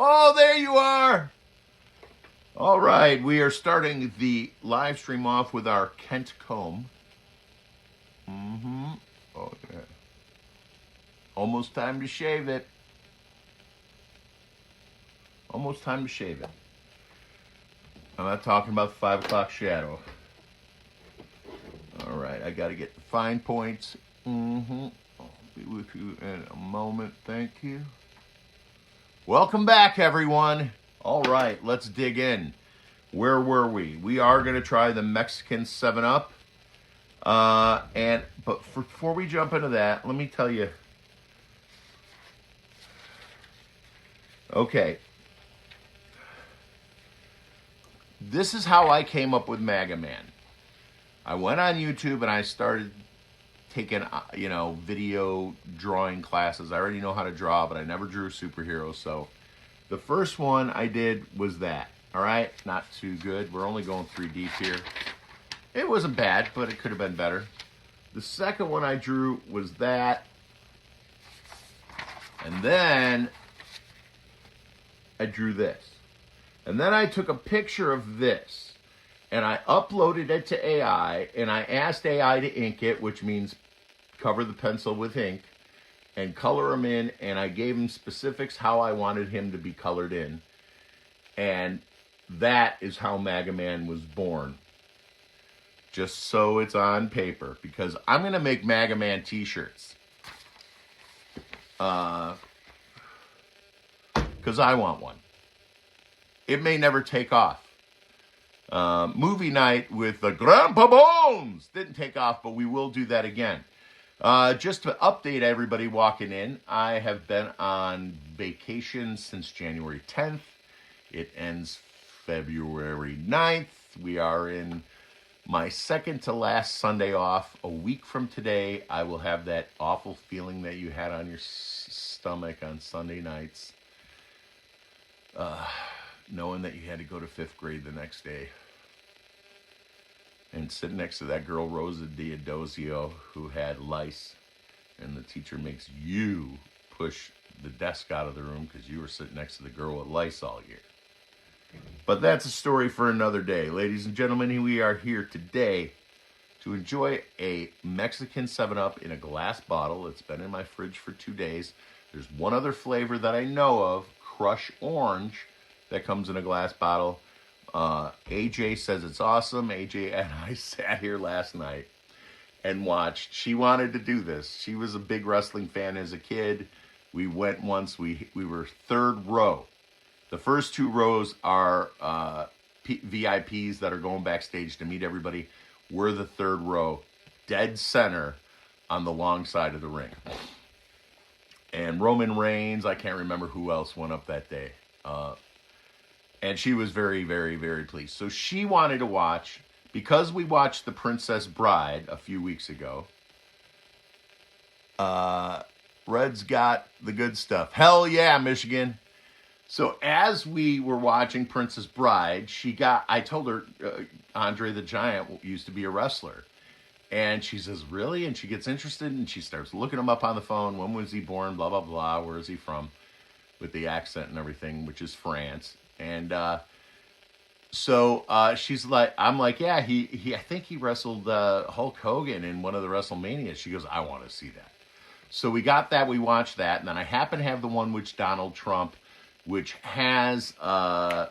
Oh, there you are. All right, we are starting the live stream off with our Kent comb. Oh, yeah. Almost time to shave it. Almost time to shave it. I'm not talking about the 5 o'clock shadow. All right, I got to get the fine points. I'll be with you in a moment. Thank you. Welcome back, everyone. All right, let's dig in. Where were we? We are going to try the Mexican 7-Up. But before we jump into that, let me tell you. Okay. This is how I came up with Mega Man. I went on YouTube and I started taking, video drawing classes. I already know how to draw, but I never drew superheroes. So the first one I did was that. All right, not too good. We're only going 3 deep here. It wasn't bad, but it could have been better. The second one I drew was that. And then I drew this. And then I took a picture of this. And I uploaded it to AI. And I asked AI to ink it, which means cover the pencil with ink. And color him in. And I gave him specifics how I wanted him to be colored in. And that is how Mega Man was born. Just so it's on paper. Because I'm going to make Mega Man t-shirts. Because I want one. It may never take off. Movie night with the Grandpa Bones didn't take off, but we will do that again. Just to update everybody walking in, I have been on vacation since January 10th. It ends February 9th. We are in my second to last Sunday off. A week from today, I will have that awful feeling that you had on your stomach on Sunday nights. Knowing that you had to go to 5th grade the next day. And sit next to that girl, Rosa Diodosio, who had lice. And the teacher makes you push the desk out of the room because you were sitting next to the girl with lice all year. But that's a story for another day. Ladies and gentlemen, we are here today to enjoy a Mexican 7-Up in a glass bottle. It's been in my fridge for 2 days. There's one other flavor that I know of, Crush Orange, that comes in a glass bottle. AJ says it's awesome. AJ and I sat here last night and watched. She wanted to do this. She was a big wrestling fan as a kid. We went once. We were 3rd row. The first 2 rows are VIPs that are going backstage to meet everybody. We're the 3rd row, dead center on the long side of the ring. And Roman Reigns, I can't remember who else went up that day. And she was very, very, very pleased. So she wanted to watch, because we watched The Princess Bride a few weeks ago. Red's got the good stuff. Hell yeah, Michigan. So as we were watching Princess Bride, I told her Andre the Giant used to be a wrestler. And she says, really? And she gets interested and she starts looking him up on the phone. When was he born? Blah, blah, blah. Where is he from? With the accent and everything, which is France. And so she's like, I'm like, yeah, I think he wrestled Hulk Hogan in one of the WrestleManias. She goes, I want to see that. So we got that. We watched that. And then I happen to have the one which Donald Trump, which has, I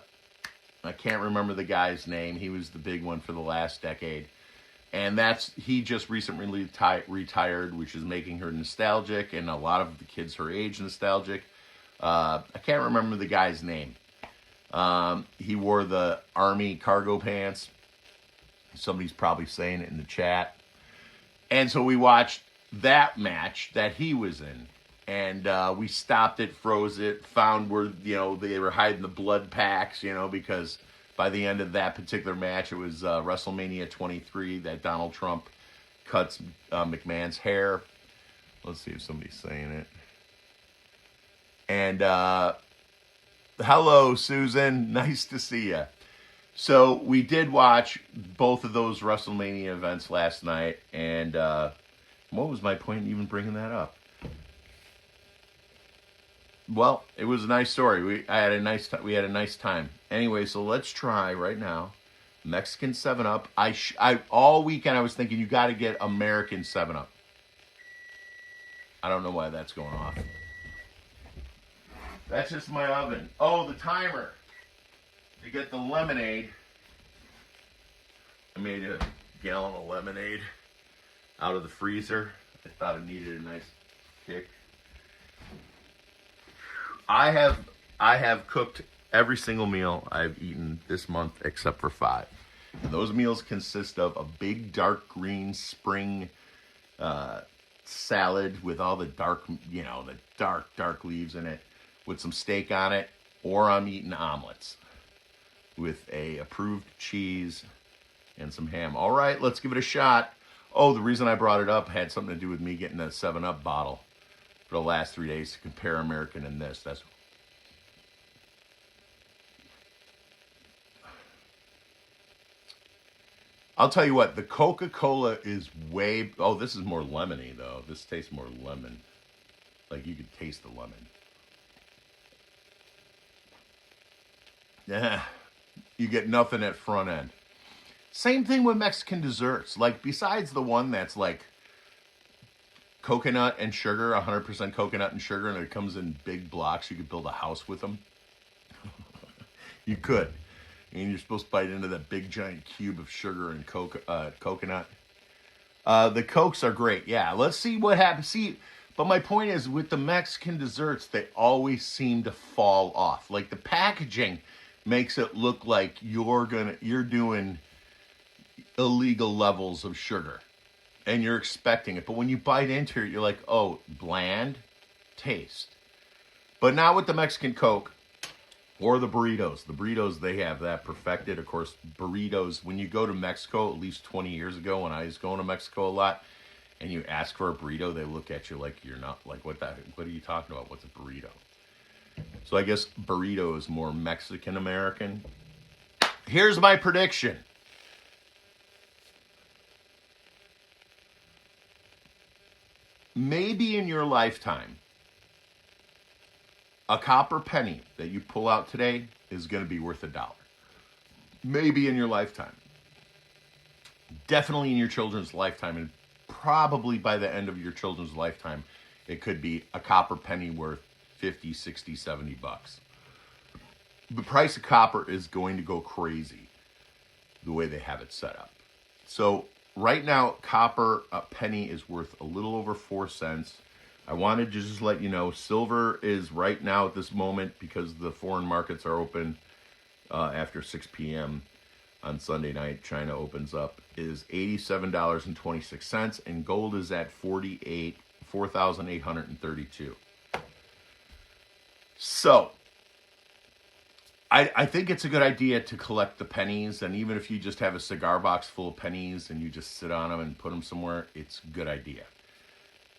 can't remember the guy's name. He was the big one for the last decade. And he just recently retired, which is making her nostalgic, and a lot of the kids her age nostalgic. I can't remember the guy's name. He wore the army cargo pants. Somebody's probably saying it in the chat. And so we watched that match that he was in. And we stopped it, froze it, found where, they were hiding the blood packs, because by the end of that particular match, it was WrestleMania 23 that Donald Trump cuts McMahon's hair. Let's see if somebody's saying it. And hello, Susan. Nice to see you. So we did watch both of those WrestleMania events last night. And what was my point in even bringing that up? Well, it was a nice story. We had a nice time. Anyway, so let's try right now Mexican 7 Up. I all weekend I was thinking you got to get American 7 Up. I don't know why that's going off. That's just my oven. Oh, the timer to get the lemonade. I made a gallon of lemonade out of the freezer. I thought it needed a nice kick. I have cooked every single meal I've eaten this month except for 5. And those meals consist of a big dark green spring salad with all the dark, the dark leaves in it, with some steak on it, or I'm eating omelets with a approved cheese and some ham. All right, let's give it a shot. Oh, the reason I brought it up had something to do with me getting a 7-Up bottle for the last 3 days to compare American and this. I'll tell you what, the Coca-Cola is way... Oh, this is more lemony, though. This tastes more lemon. Like, you could taste the lemon. Yeah, you get nothing at front end. Same thing with Mexican desserts. Like, besides the one that's like coconut and sugar, 100% coconut and sugar, and it comes in big blocks, you could build a house with them. You could. And you're supposed to bite into that big giant cube of sugar and coconut. The Cokes are great. Yeah, let's see what happens. But my point is, with the Mexican desserts, they always seem to fall off. Like, the packaging makes it look like you're doing illegal levels of sugar, and you're expecting it. But when you bite into it, you're like, oh, bland taste. But not with the Mexican Coke or the burritos. The burritos, they have that perfected. Of course, burritos, when you go to Mexico, at least 20 years ago when I was going to Mexico a lot, and you ask for a burrito, they look at you like you're not, like, what are you talking about? What's a burrito? So I guess burrito is more Mexican-American. Here's my prediction. Maybe in your lifetime, a copper penny that you pull out today is going to be worth $1. Maybe in your lifetime. Definitely in your children's lifetime, and probably by the end of your children's lifetime, it could be a copper penny worth 50, 60, 70 bucks. The price of copper is going to go crazy the way they have it set up. So right now, copper a penny is worth a little over 4 cents. I wanted to just let you know, silver is right now at this moment, because the foreign markets are open after 6 p.m. on Sunday night, China opens up, is $87.26, and gold is at 4,832. So, I think it's a good idea to collect the pennies, and even if you just have a cigar box full of pennies and you just sit on them and put them somewhere, it's a good idea.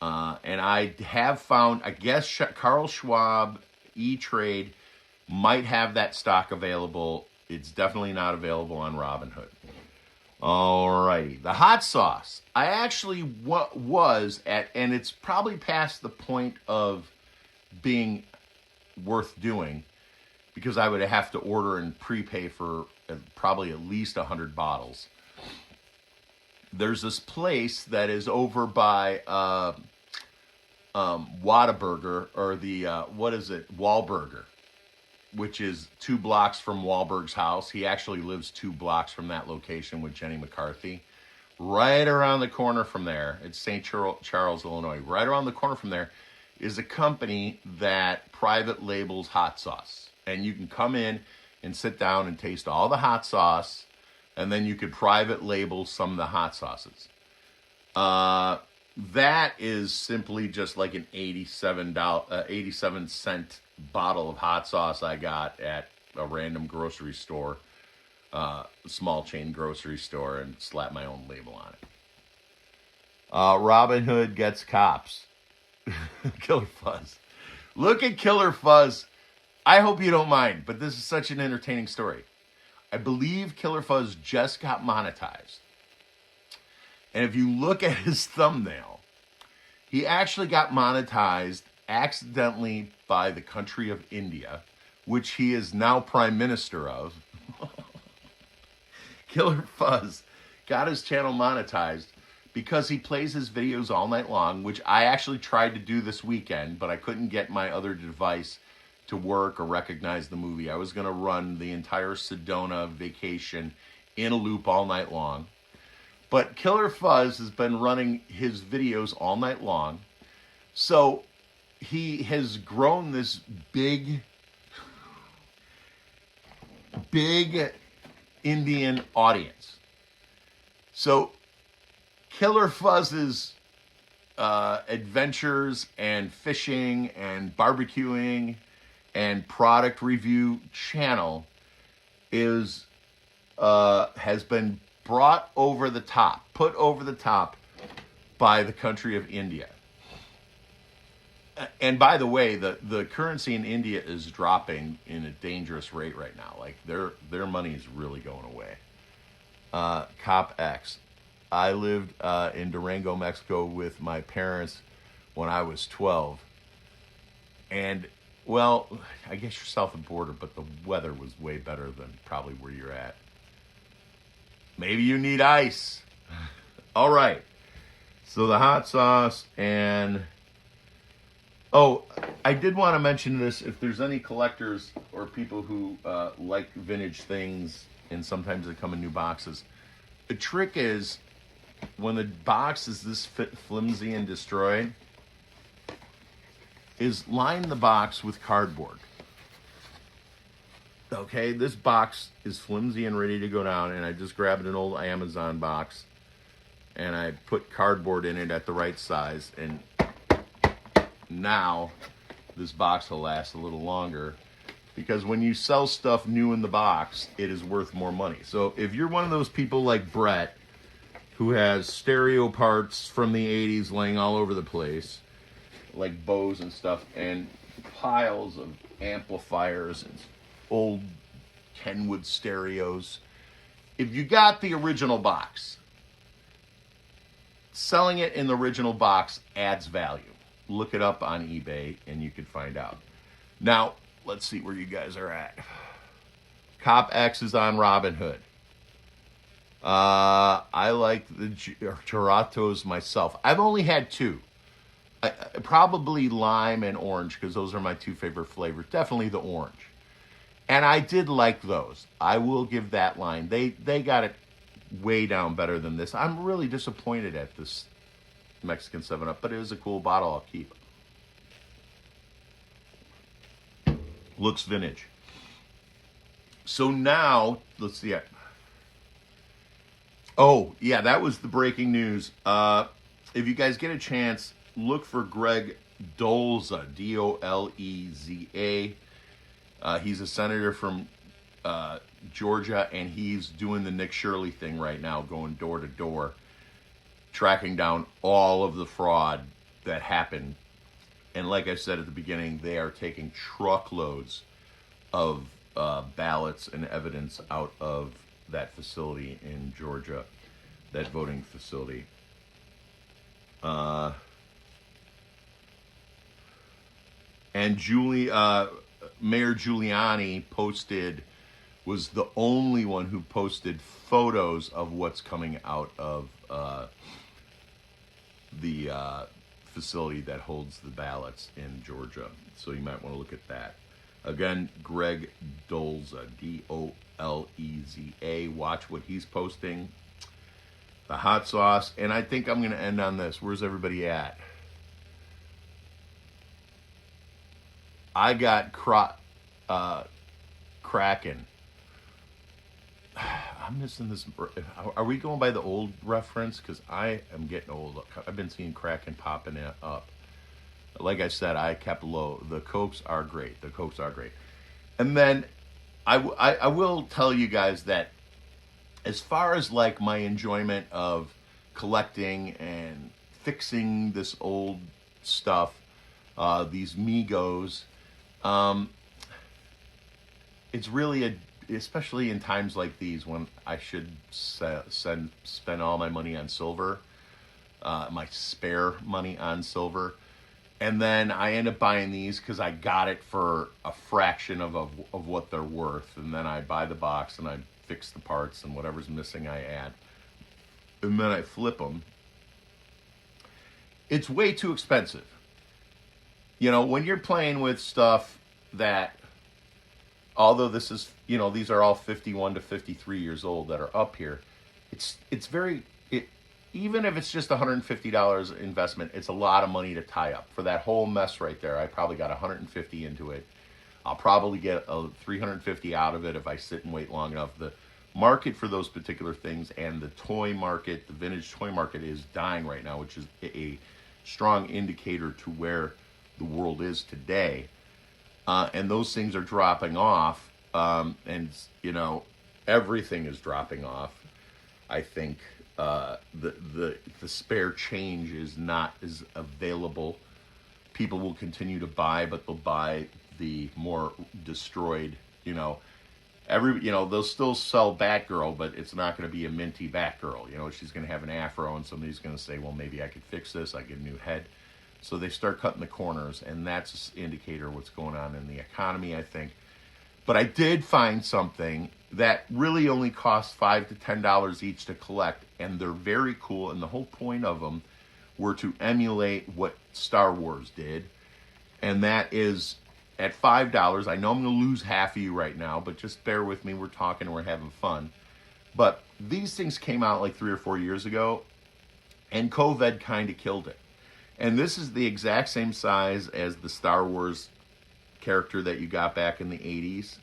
And I have found, I guess Carl Schwab E-Trade might have that stock available. It's definitely not available on Robinhood. Alrighty, the hot sauce. I actually was at, and it's probably past the point of being worth doing, because I would have to order and prepay for probably at least 100 bottles. There's this place that is over by Whataburger, or the, Wahlburger, which is 2 blocks from Wahlberg's house. He actually lives 2 blocks from that location with Jenny McCarthy. Right around the corner from there, it's St. Charles, Illinois. Right around the corner from there is a company that private labels hot sauce. And you can come in and sit down and taste all the hot sauce, and then you could private label some of the hot sauces. That is simply just like an 87-cent bottle of hot sauce I got at a random grocery store, small chain grocery store, and slap my own label on it. Robin Hood gets cops. Killer Fuzz. Look at Killer Fuzz. I hope you don't mind, but this is such an entertaining story. I believe Killer Fuzz just got monetized. And if you look at his thumbnail, he actually got monetized accidentally by the country of India, which he is now prime minister of. Killer Fuzz got his channel monetized because he plays his videos all night long, which I actually tried to do this weekend, but I couldn't get my other device to work or recognize the movie. I was going to run the entire Sedona vacation in a loop all night long. But Killer Fuzz has been running his videos all night long. So he has grown this big Indian audience. So Killer Fuzz's adventures and fishing and barbecuing and product review channel is has been put over the top by the country of India. And by the way, the currency in India is dropping in a dangerous rate right now. Like their money is really going away. Cop X. I lived in Durango, Mexico with my parents when I was 12. And, well, I guess you're south of the border, but the weather was way better than probably where you're at. Maybe you need ice. All right. So the hot sauce and... Oh, I did want to mention this. If there's any collectors or people who like vintage things and sometimes they come in new boxes, the trick is when the box is this flimsy and destroyed, is line the box with cardboard. Okay, this box is flimsy and ready to go down, and I just grabbed an old Amazon box and I put cardboard in it at the right size, and now this box will last a little longer, because when you sell stuff new in the box, it is worth more money. So if you're one of those people like Brett, who has stereo parts from the 80s laying all over the place, like Bose and stuff, and piles of amplifiers and old Kenwood stereos, if you got the original box, selling it in the original box adds value. Look it up on eBay and you can find out. Now, let's see where you guys are at. Cop X is on Robinhood. I like the Gelatos myself. I've only had two. Probably lime and orange, because those are my two favorite flavors. Definitely the orange. And I did like those. I will give that line. They got it way down better than this. I'm really disappointed at this Mexican 7-Up, but it is a cool bottle. I'll keep it. Looks vintage. So now, let's see. Oh, yeah, that was the breaking news. If you guys get a chance, look for Greg Dolza, Doleza. He's a senator from Georgia, and he's doing the Nick Shirley thing right now, going door to door, tracking down all of the fraud that happened. And like I said at the beginning, they are taking truckloads of ballots and evidence out of that facility in Georgia, that voting facility. And Mayor Giuliani was the only one who posted photos of what's coming out of the facility that holds the ballots in Georgia. So you might want to look at that. Again, Greg Dolza, Doleza. Watch what he's posting. The hot sauce. And I think I'm going to end on this. Where's everybody at? I got Kraken. I'm missing this. Are we going by the old reference? Because I am getting old. I've been seeing Kraken popping up. Like I said, I kept low. The Cokes are great. And then I will tell you guys that as far as like my enjoyment of collecting and fixing this old stuff, these Migos, it's really especially in times like these when I should spend all my money on silver, my spare money on silver. And then I end up buying these because I got it for a fraction of what they're worth. And then I buy the box and I fix the parts and whatever's missing I add. And then I flip them. It's way too expensive. You know, when you're playing with stuff that, although this is, you know, these are all 51 to 53 years old that are up here, it's very, even if it's just $150 investment, it's a lot of money to tie up for that whole mess right there. I probably got 150 into it. I'll probably get a 350 out of it if I sit and wait long enough. The market for those particular things and the toy market, the vintage toy market, is dying right now, which is a strong indicator to where the world is today. And those things are dropping off, and you know, everything is dropping off. I think the spare change is not as available. People will continue to buy, but they'll buy the more destroyed. You know, they'll still sell Batgirl, but it's not going to be a minty Batgirl. You know, she's going to have an afro, and somebody's going to say, "Well, maybe I could fix this. I get a new head." So they start cutting the corners, and that's an indicator of what's going on in the economy, I think. But I did find something that really only costs $5 to $10 each to collect, and they're very cool. And the whole point of them were to emulate what Star Wars did, and that is at $5. I know I'm going to lose half of you right now, but just bear with me. We're talking, we're having fun. But these things came out like 3 or 4 years ago, and COVID kind of killed it. And this is the exact same size as the Star Wars character that you got back in the 80s.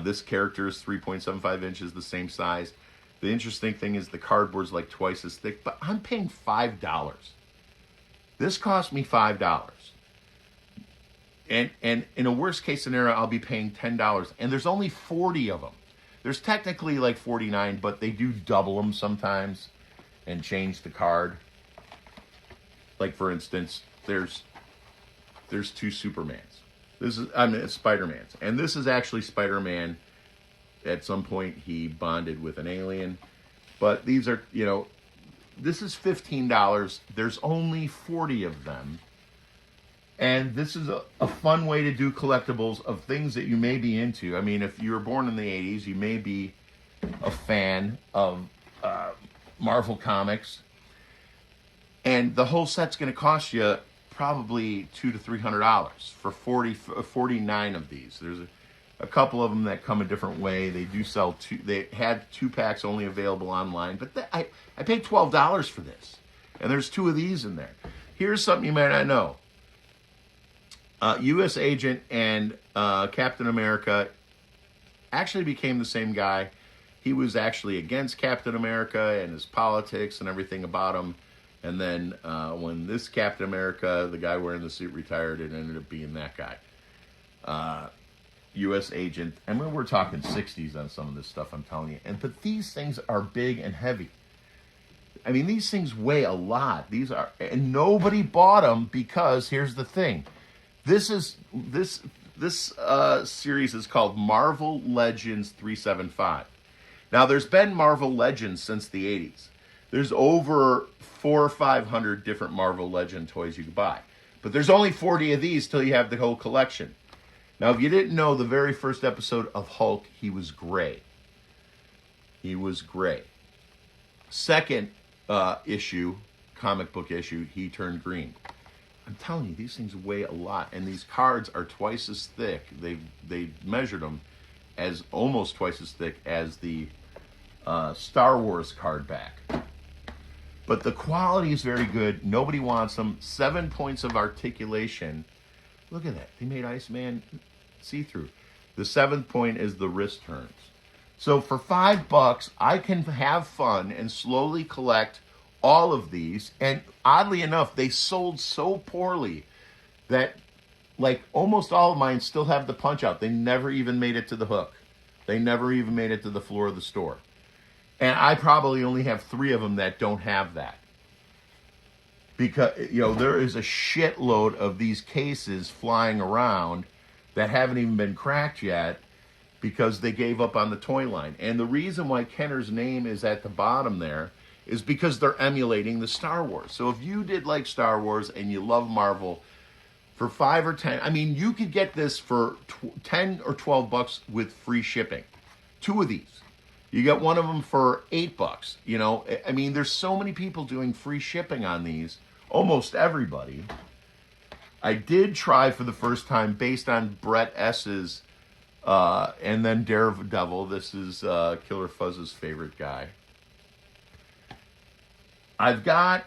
This character is 3.75 inches, the same size. The interesting thing is the cardboard's like twice as thick, but I'm paying $5. This cost me $5. And in a worst case scenario, I'll be paying $10. And there's only 40 of them. There's technically like 49, but they do double them sometimes and change the card. Like, for instance, there's 2 Supermans. It's Spider-Man's. And this is actually Spider-Man. At some point, he bonded with an alien. But these are, you know, this is $15. There's only 40 of them. And this is a fun way to do collectibles of things that you may be into. I mean, if you were born in the 80s, you may be a fan of Marvel Comics. And the whole set's going to cost you probably $200 to $300 for 49 of these. There's a couple of them that come a different way. They do sell two. They had 2 packs only available online, but I paid $12 for this, and there's 2 of these in there. Here's something you might not know. U.S. Agent and Captain America actually became the same guy. He was actually against Captain America and his politics and everything about him. And then when this Captain America, the guy wearing the suit, retired, it ended up being that guy. U.S. Agent. I mean, we're talking 60s on some of this stuff, I'm telling you. But these things are big and heavy. I mean, these things weigh a lot. And nobody bought them because, here's the thing. This series is called Marvel Legends 375. Now, there's been Marvel Legends since the 80s. There's over 400 or 500 different Marvel Legend toys you can buy. But there's only 40 of these till you have the whole collection. Now, if you didn't know, the very first episode of Hulk, he was gray. He was gray. Second issue, comic book issue, he turned green. I'm telling you, these things weigh a lot. And these cards are twice as thick. They measured them as almost twice as thick as the Star Wars card back. But the quality is very good. Nobody wants them. 7 points of articulation. Look at that. They made Iceman see-through. The 7th point is the wrist turns. So for $5, I can have fun and slowly collect all of these. And oddly enough, they sold so poorly that like almost all of mine still have the punch out. They never even made it to the hook. They never even made it to the floor of the store. And I probably only have 3 of them that don't have that. Because, you know, there is a shitload of these cases flying around that haven't even been cracked yet because they gave up on the toy line. And the reason why Kenner's name is at the bottom there is because they're emulating the Star Wars. So if you did like Star Wars and you love Marvel, for 5 or 10. I mean, you could get this for 10 or 12 bucks with free shipping. 2 of these. You get one of them for $8. You know, I mean, there's so many people doing free shipping on these. Almost everybody. I did try for the first time based on Brett S's and then Daredevil. This is Killer Fuzz's favorite guy. I've got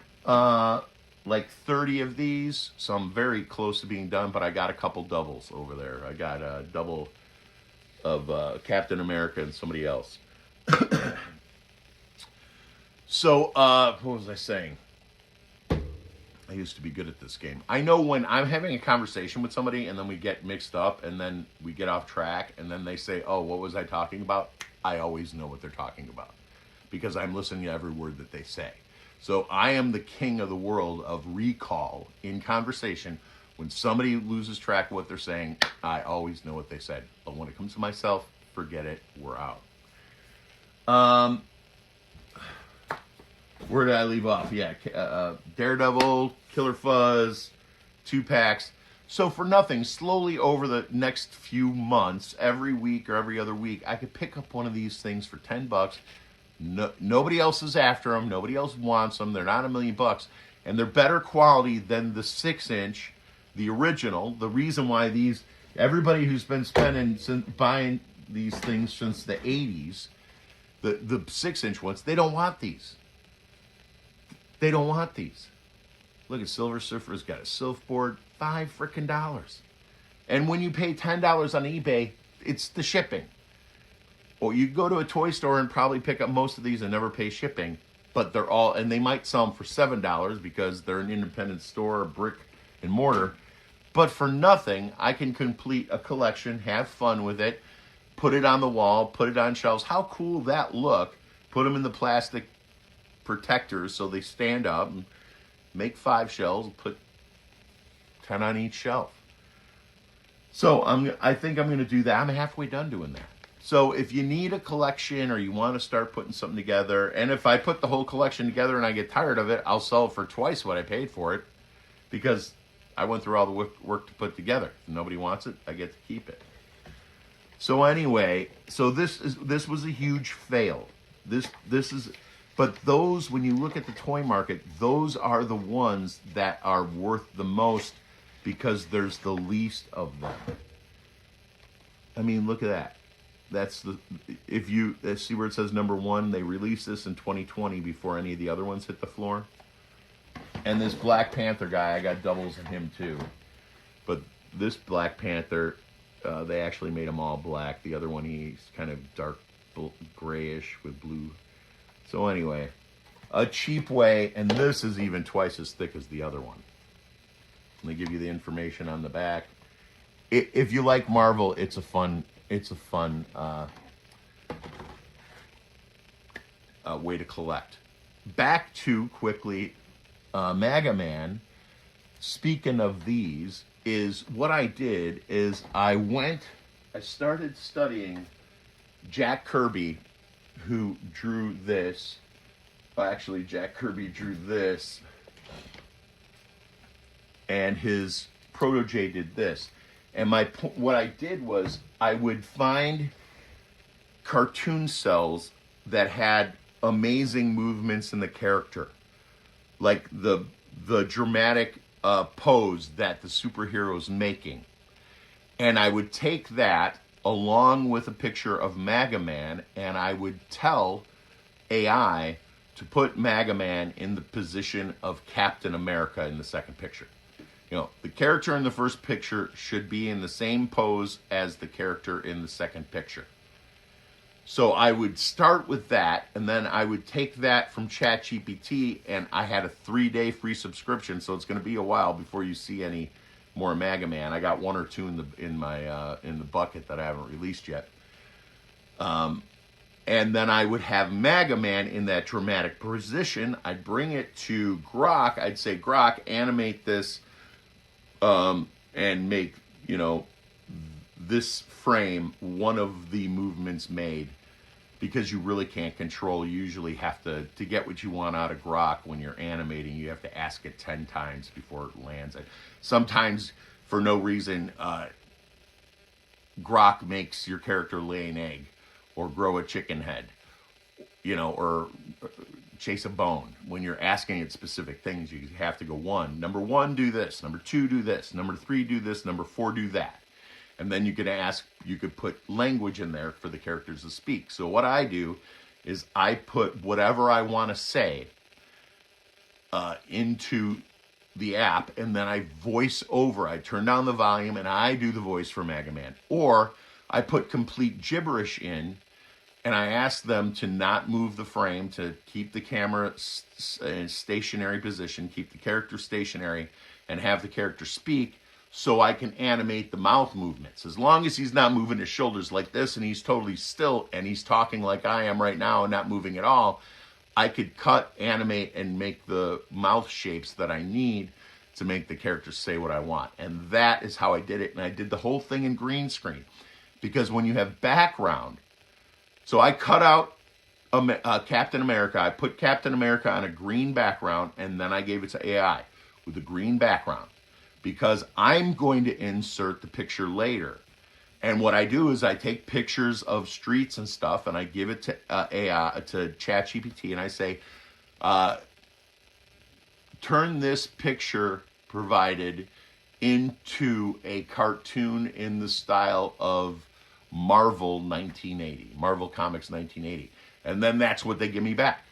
like 30 of these, so I'm very close to being done, but I got a couple doubles over there. I got a double of Captain America and somebody else. So, what was I saying? I used to be good at this game. I know when I'm having a conversation with somebody and then we get mixed up and then we get off track and then they say, oh, what was I talking about? I always know what they're talking about because I'm listening to every word that they say. So I am the king of the world of recall in conversation. When somebody loses track of what they're saying, I always know what they said. But when it comes to myself, forget it. We're out. Where did I leave off? Yeah, Daredevil, Killer Fuzz, 2-packs. So for nothing, slowly over the next few months, every week or every other week, I could pick up one of these things for $10. No, nobody else is after them. Nobody else wants them. They're not $1 million. And they're better quality than the 6-inch, the original. The reason why these, everybody who's been buying these things since the 80s, the 6-inch ones, they don't want these. They don't want these. Look at Silver Surfer's got a surfboard, $5. And when you pay $10 on eBay, it's the shipping. Or you go to a toy store and probably pick up most of these and never pay shipping. But they're all, and they might sell them for $7 because they're an independent store, a brick and mortar. But for nothing, I can complete a collection, have fun with it, put it on the wall, put it on shelves. How cool that look. Put them in the plastic protectors so they stand up and make 5 shelves and put 10 on each shelf. So I think I'm going to do that. I'm halfway done doing that. So if you need a collection or you want to start putting something together, and if I put the whole collection together and I get tired of it, I'll sell it for twice what I paid for it because I went through all the work to put together. If nobody wants it, I get to keep it. So anyway, so this was a huge fail. This is. But those, when you look at the toy market, those are the ones that are worth the most because there's the least of them. I mean, look at that. That's the, if you see where it says number 1, they released this in 2020 before any of the other ones hit the floor. And this Black Panther guy, I got doubles in him too. But this Black Panther, they actually made him all black. The other one, he's kind of dark grayish with blue. So anyway, a cheap way, and this is even twice as thick as the other one. And they give you the information on the back. If you like Marvel, it's a fun way to collect. Back to quickly, Mega Man. Speaking of these, is what I did is I started studying Jack Kirby, who drew this. Actually, Jack Kirby drew this, and his protege did this. And what I did was I would find cartoon cells that had amazing movements in the character, like the dramatic pose that the superhero's making, and I would take that along with a picture of Mega Man, and I would tell AI to put Mega Man in the position of Captain America in the second picture. You know, the character in the first picture should be in the same pose as the character in the second picture. So I would start with that, and then I would take that from ChatGPT, and I had a 3-day free subscription, so it's going to be a while before you see any more Mega Man. I got 1 or 2 in the bucket that I haven't released yet. And then I would have Mega Man in that dramatic position. I'd bring it to Grok. I'd say, Grok, animate this and make, this frame one of the movements made, because you really can't control. You usually have to get what you want out of Grok when you're animating, you have to ask it 10 times before it lands. Sometimes for no reason, Grok makes your character lay an egg or grow a chicken head, or chase a bone. When you're asking it specific things, you have to go number one, do this. Number two, do this. Number three, do this. Number four, do that. And then you could put language in there for the characters to speak. So what I do is I put whatever I want to say into the app, and then I voice over. I turn down the volume and I do the voice for Mega Man. Or I put complete gibberish in, and I ask them to not move the frame, to keep the camera in stationary position, keep the character stationary, and have the character speak so I can animate the mouth movements. As long as he's not moving his shoulders like this and he's totally still and he's talking like I am right now and not moving at all, I could cut, animate, and make the mouth shapes that I need to make the character say what I want. And that is how I did it. And I did the whole thing in green screen. Because when you have background, so I cut out Captain America. I put Captain America on a green background, and then I gave it to AI with a green background. Because I'm going to insert the picture later. And what I do is I take pictures of streets and stuff, and I give it to AI, to ChatGPT, and I say, turn this picture provided into a cartoon in the style of Marvel 1980, Marvel Comics 1980. And then that's what they give me back.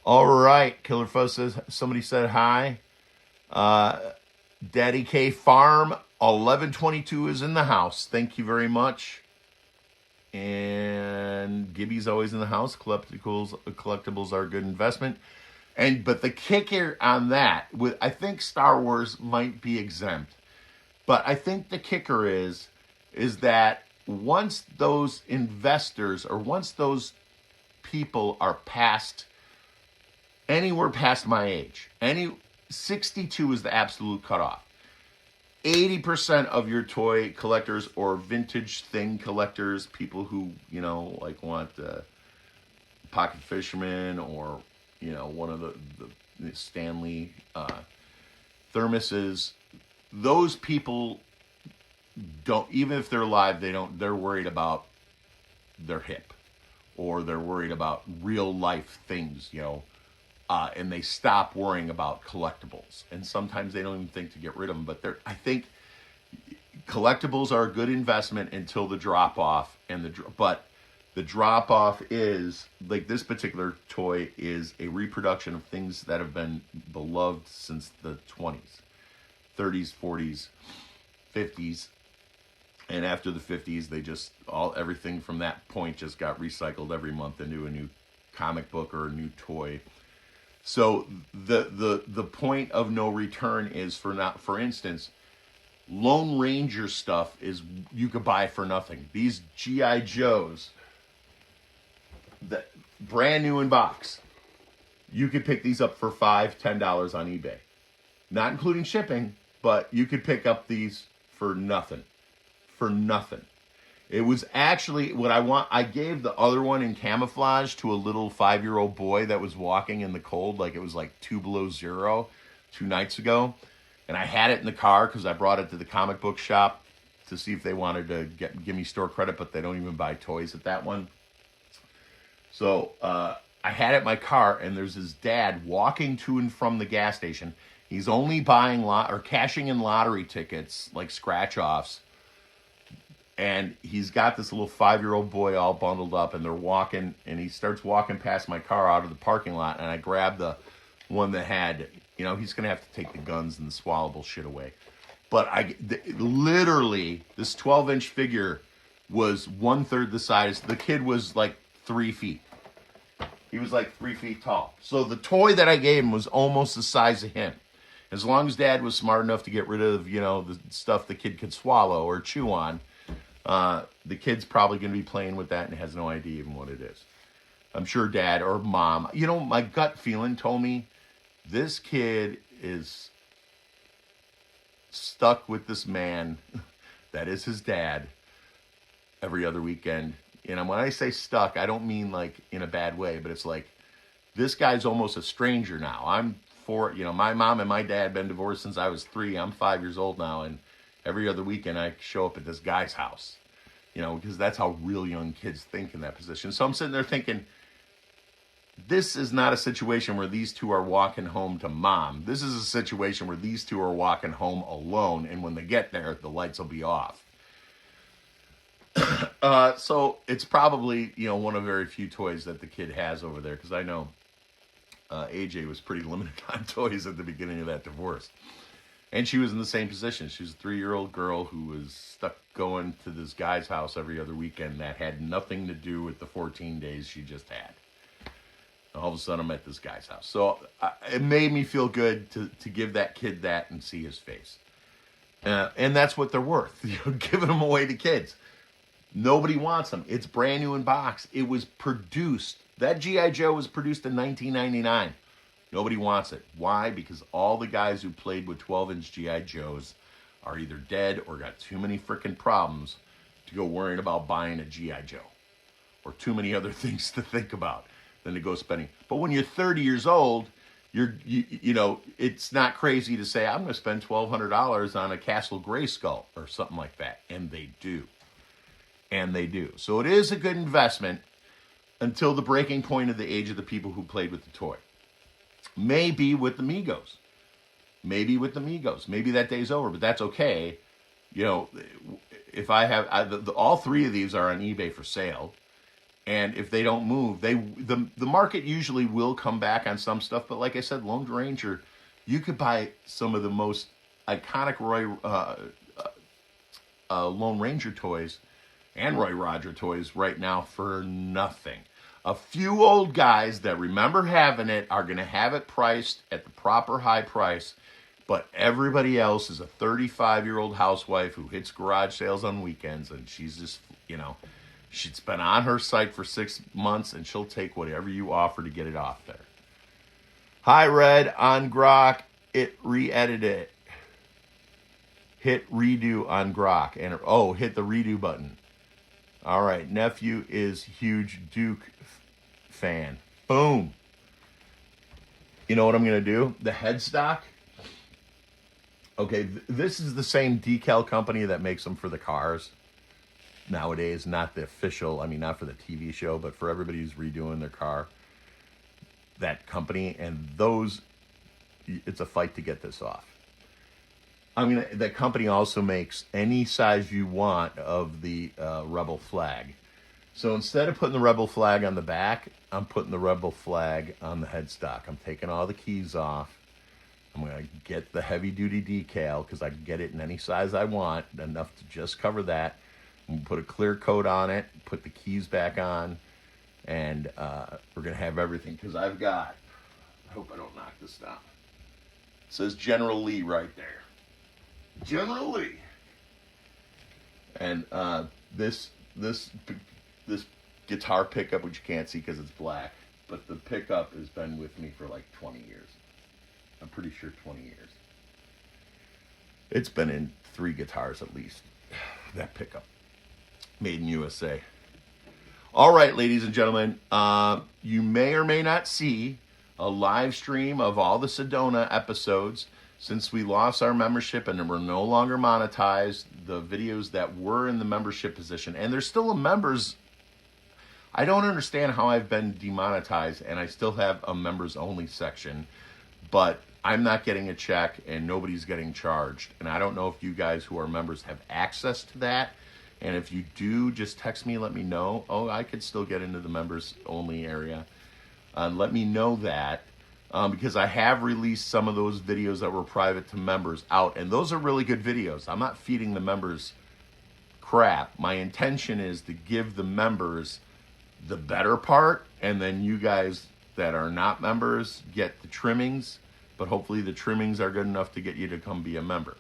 All right, Killer Fuzz says, somebody said hi. Daddy K Farm 1122 is in the house. Thank you very much. And Gibby's always in the house. Collectibles are a good investment. But the kicker on that, I think Star Wars might be exempt. But I think the kicker is that once those investors or once those people are anywhere past my age, 62 is the absolute cutoff. 80% of your toy collectors or vintage thing collectors, people who, want Pocket Fisherman or, one of the Stanley thermoses, those people don't, even if they're alive, they're worried about their hip, or they're worried about real life things, and they stop worrying about collectibles. And sometimes they don't even think to get rid of them. But I think collectibles are a good investment until the drop off. But the drop off is, like, this particular toy is a reproduction of things that have been beloved since the 20s, 30s, 40s, 50s. And after the 50s, everything from that point just got recycled every month into a new comic book or a new toy. So the point of no return is for instance, Lone Ranger stuff is you could buy for nothing. These G.I. Joes, brand new in box, you could pick these up for $5-10 on eBay, not including shipping. But you could pick up these for nothing. It was actually what I want. I gave the other one in camouflage to a little 5-year-old boy that was walking in the cold, like it was like 2 below zero 2 nights ago. And I had it in the car because I brought it to the comic book shop to see if they wanted to give me store credit, but they don't even buy toys at that one. So I had it in my car, and there's his dad walking to and from the gas station. He's only buying cashing in lottery tickets, like scratch-offs. And he's got this little 5-year-old boy all bundled up, and they're walking, and he starts walking past my car out of the parking lot, and I grab the one that had, he's going to have to take the guns and the swallowable shit away. But literally, this 12-inch figure was 1/3 the size. The kid was like 3 feet. He was like 3 feet tall. So the toy that I gave him was almost the size of him. As long as Dad was smart enough to get rid of, the stuff the kid could swallow or chew on, the kid's probably going to be playing with that and has no idea even what it is. I'm sure Dad or Mom, my gut feeling told me this kid is stuck with this man that is his dad every other weekend. And when I say stuck, I don't mean like in a bad way, but it's like this guy's almost a stranger now. I'm 4, my mom and my dad been divorced since I was 3. I'm 5 years old now, and every other weekend I show up at this guy's house, because that's how real young kids think in that position. So I'm sitting there thinking, this is not a situation where these two are walking home to mom. This is a situation where these two are walking home alone, and when they get there, the lights will be off. So it's probably, one of very few toys that the kid has over there, because I know AJ was pretty limited on toys at the beginning of that divorce. And she was in the same position. She was a 3-year-old girl who was stuck going to this guy's house every other weekend that had nothing to do with the 14 days she just had. All of a sudden, I'm at this guy's house. So it made me feel good to give that kid that and see his face. And that's what they're worth, giving them away to kids. Nobody wants them. It's brand new in box. It was produced. That G.I. Joe was produced in 1999. Nobody wants it. Why? Because all the guys who played with 12-inch G.I. Joes are either dead or got too many freaking problems to go worrying about buying a G.I. Joe. Or too many other things to think about than to go spending. But when you're 30 years old, it's not crazy to say, I'm going to spend $1,200 on a Castle Grayskull or something like that. And they do. So it is a good investment until the breaking point of the age of the people who played with the toy. Maybe with the Migos. Maybe that day's over, but that's okay. If I have, all 3 of these are on eBay for sale. And if they don't move, the market usually will come back on some stuff. But like I said, Lone Ranger, you could buy some of the most iconic Lone Ranger toys and Roy Roger toys right now for nothing. A few old guys that remember having it are going to have it priced at the proper high price, but everybody else is a 35-year-old housewife who hits garage sales on weekends, and she's just, she's been on her site for 6 months, and she'll take whatever you offer to get it off there. Hi, Red, on Grok, it re-edited it. Hit redo on Grok, and hit the redo button. All right, nephew is huge Duke fan. Boom. You know what I'm going to do? The headstock. Okay, this is the same decal company that makes them for the cars nowadays. Not the official, not for the TV show, but for everybody who's redoing their car. That company, and those, it's a fight to get this off. That company also makes any size you want of the Rebel flag. So instead of putting the Rebel flag on the back, I'm putting the Rebel flag on the headstock. I'm taking all the keys off. I'm going to get the heavy-duty decal because I can get it in any size I want, enough to just cover that. I'm going to put a clear coat on it, put the keys back on, and we're going to have everything. Because I hope I don't knock this down. It says General Lee right there. General Lee. And this guitar pickup, which you can't see because it's black, but the pickup has been with me for like 20 years. I'm pretty sure 20 years. It's been in 3 guitars at least. That pickup. Made in USA. All right, ladies and gentlemen, you may or may not see a live stream of all the Sedona episodes. Since we lost our membership and we're no longer monetized, the videos that were in the membership position, and there's still a members, I don't understand how I've been demonetized and I still have a members only section, but I'm not getting a check and nobody's getting charged. And I don't know if you guys who are members have access to that. And if you do, just text me, let me know. I could still get into the members only area. Let me know that. Because I have released some of those videos that were private to members out, and those are really good videos. I'm not feeding the members crap. My intention is to give the members the better part, and then you guys that are not members get the trimmings, but hopefully the trimmings are good enough to get you to come be a member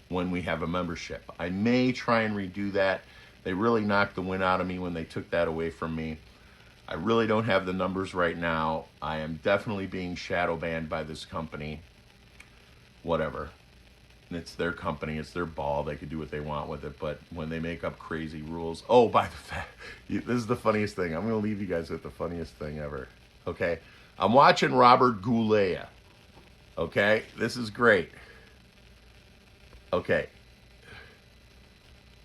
when we have a membership. I may try and redo that. They really knocked the wind out of me when they took that away from me. I really don't have the numbers right now. I am definitely being shadow banned by this company. Whatever. It's their company. It's their ball. They could do what they want with it. But when they make up crazy rules... this is the funniest thing. I'm going to leave you guys with the funniest thing ever. Okay? I'm watching Robert Goulet. Okay, this is great. Okay,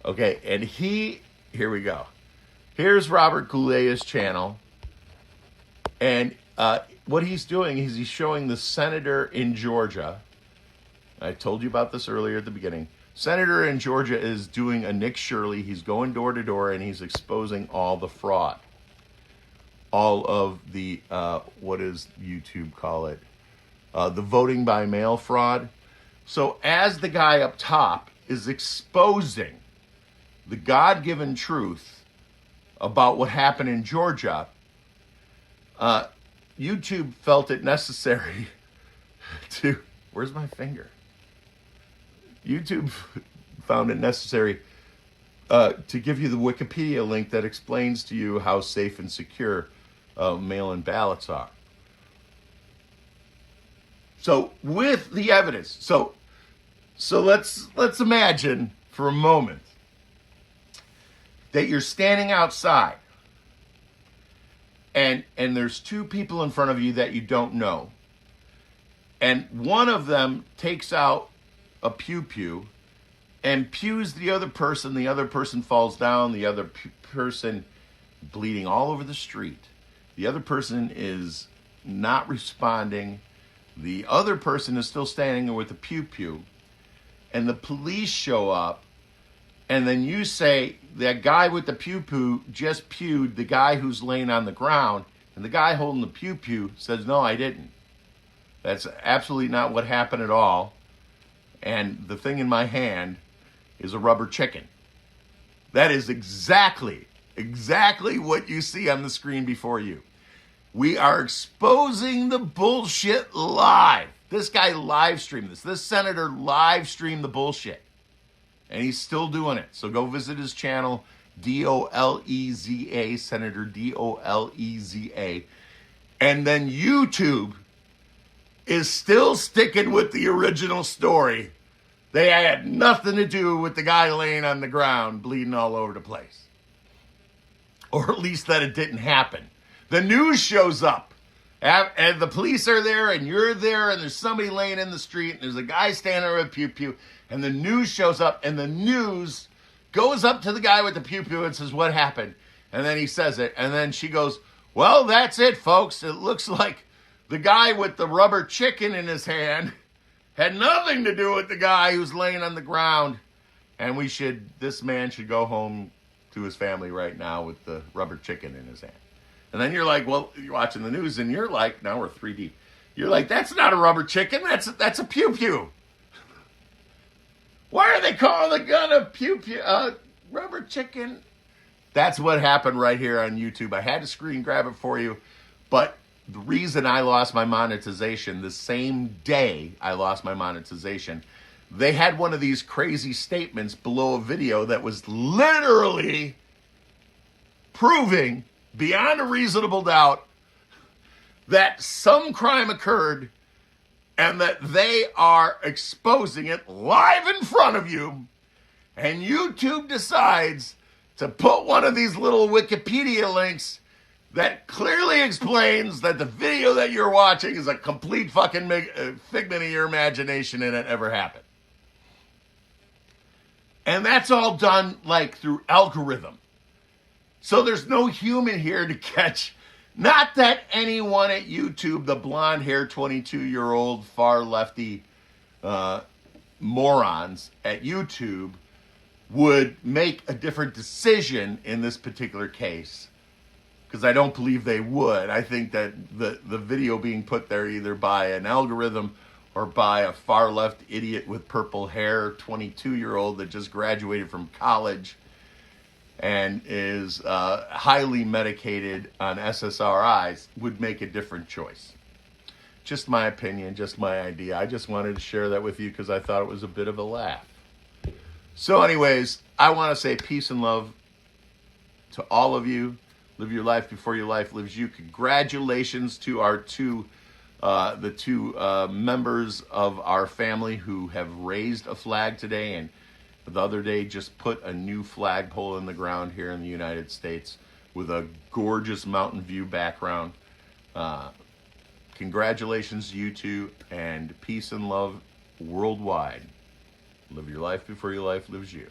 okay, and here we go. Here's Robert Goulet's channel, and what he's doing is he's showing the senator in Georgia. I told you about this earlier at the beginning. Senator in Georgia is doing a Nick Shirley. He's going door to door and he's exposing all the fraud. All of the, what does YouTube call it? The voting by mail fraud. So as the guy up top is exposing the God-given truth about what happened in Georgia, YouTube felt it necessary to, where's my finger? YouTube found it necessary to give you the Wikipedia link that explains to you how safe and secure mail-in ballots are. So with the evidence, so let's imagine for a moment that you're standing outside and there's two people in front of you that you don't know. And one of them takes out a pew and pews the other person falls down, the other person bleeding all over the street. The other person is not responding. The other person is still standing there with the pew, and the police show up, and then you say that guy with the pew just pewed the guy who's laying on the ground, and the guy holding the pew says, no, I didn't. That's absolutely not what happened at all. And the thing in my hand is a rubber chicken. That is exactly what you see on the screen before you. We are exposing the bullshit live. This guy live streamed this. This senator live streamed the bullshit. And he's still doing it. So go visit his channel, Doleza, Senator Doleza. And then YouTube is still sticking with the original story. They had nothing to do with the guy laying on the ground bleeding all over the place. Or at least that it didn't happen. The news shows up and the police are there and you're there and there's somebody laying in the street and there's a guy standing there with pew and the news shows up and the news goes up to the guy with the pew and says, what happened? And then he says it and then she goes, well, that's it, folks. It looks like the guy with the rubber chicken in his hand had nothing to do with the guy who's laying on the ground. And this man should go home to his family right now with the rubber chicken in his hand. And then you're like, well, you're watching the news and you're like, now we're 3D. You're like, that's not a rubber chicken. That's a pew. Why are they calling the gun a rubber chicken? That's what happened right here on YouTube. I had to screen grab it for you. But the reason I lost my monetization, the same day I lost my monetization, they had one of these crazy statements below a video that was literally proving beyond a reasonable doubt that some crime occurred and that they are exposing it live in front of you. And YouTube decides to put one of these little Wikipedia links that clearly explains that the video that you're watching is a complete fucking figment of your imagination and it never happened. And that's all done like through algorithm. So there's no human here to catch. Not that anyone at YouTube, the blonde-haired 22-year-old far lefty morons at YouTube would make a different decision in this particular case. Because I don't believe they would. I think that the video being put there either by an algorithm or by a far left idiot with purple hair, 22-year-old that just graduated from college and is highly medicated on SSRIs would make a different choice. Just my opinion, just my idea. I just wanted to share that with you because I thought it was a bit of a laugh. So anyways, I want to say peace and love to all of you. Live your life before your life lives you. Congratulations to our two members of our family who have raised a flag today, and the other day just put a new flagpole in the ground here in the United States with a gorgeous mountain view background. Congratulations, you two, and peace and love worldwide. Live your life before your life lives you.